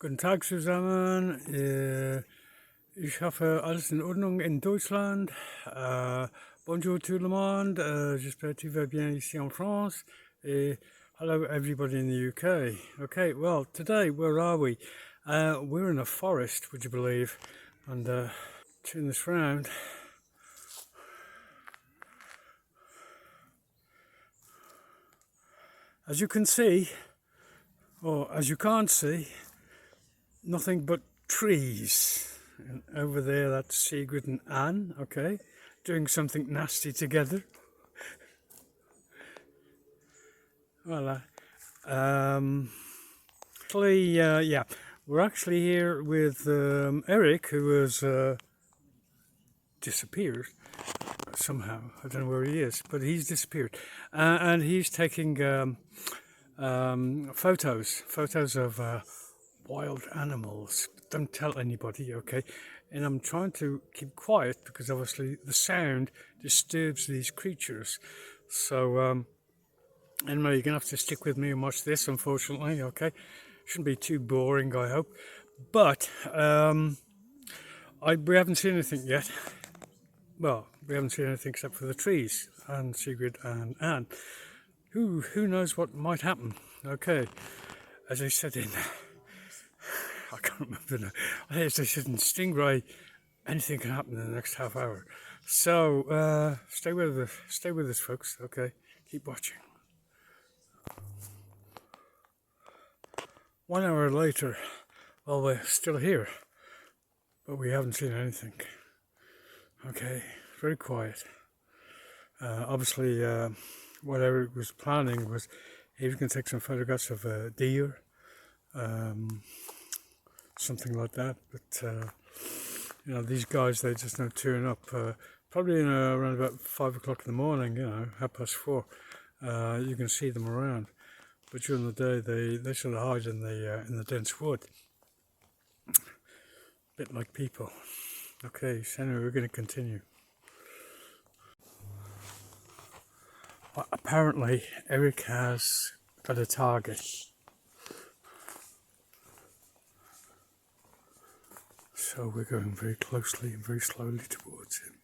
Guten Tag zusammen. Ich hoffe, alles in Ordnung in Deutschland. Bonjour tout le monde. J'espère que tu vas bien ici en France. Hello, everybody in the UK. Okay, well, today, where are we? We're in a forest, would you believe? And turn this round. As you can see, or as you can't see, nothing but trees. And over there, that's Sigrid and Anne, okay, doing something nasty together. Well, yeah, we're actually here with Eric, who has disappeared somehow. I don't know where he is, but he's disappeared, and he's taking photos of wild animals. Don't tell anybody, okay? And I'm trying to keep quiet because obviously the sound disturbs these creatures. So anyway, you're gonna have to stick with me and watch this, unfortunately, okay? Shouldn't be too boring, I hope. But we haven't seen anything yet. Well, we haven't seen anything except for the trees and Sigrid and Anne. Who knows what might happen? Okay, as I said in, I can't remember now. I think as I said in Stingray, anything can happen in the next half hour. So stay with us, folks. Okay, keep watching. 1 hour later, well, we're still here, but we haven't seen anything. Okay, very quiet. Obviously, what Eric was planning was he was going to take some photographs of a deer, something like that. But you know, these guys, they just don't turn up. Probably around about 5 o'clock in the morning, you know, 4:30. You can see them around. But during the day, they sort of hide in the dense wood, a bit like people. Okay, so anyway, we're going to continue. Well, apparently, Eric has got a target. So we're going very closely and very slowly towards him.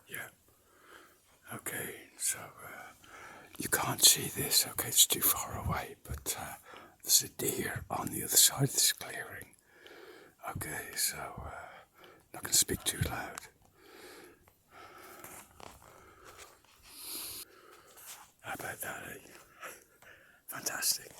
Yeah. Okay, so you can't see this, okay, it's too far away, but there's a deer on the other side of this clearing. Okay, so not going to speak too loud. How about that, eh? Fantastic.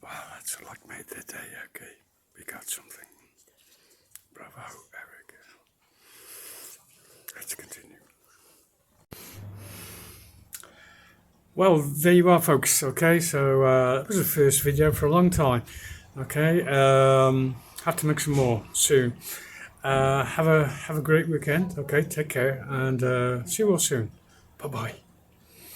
Well, that's like made the day, okay? We got something. Bravo, Eric. Let's continue. Well, there you are, folks. Okay, so that was the first video for a long time. Okay, have to make some more soon. Have a great weekend. Okay, take care and see you all soon. Bye bye.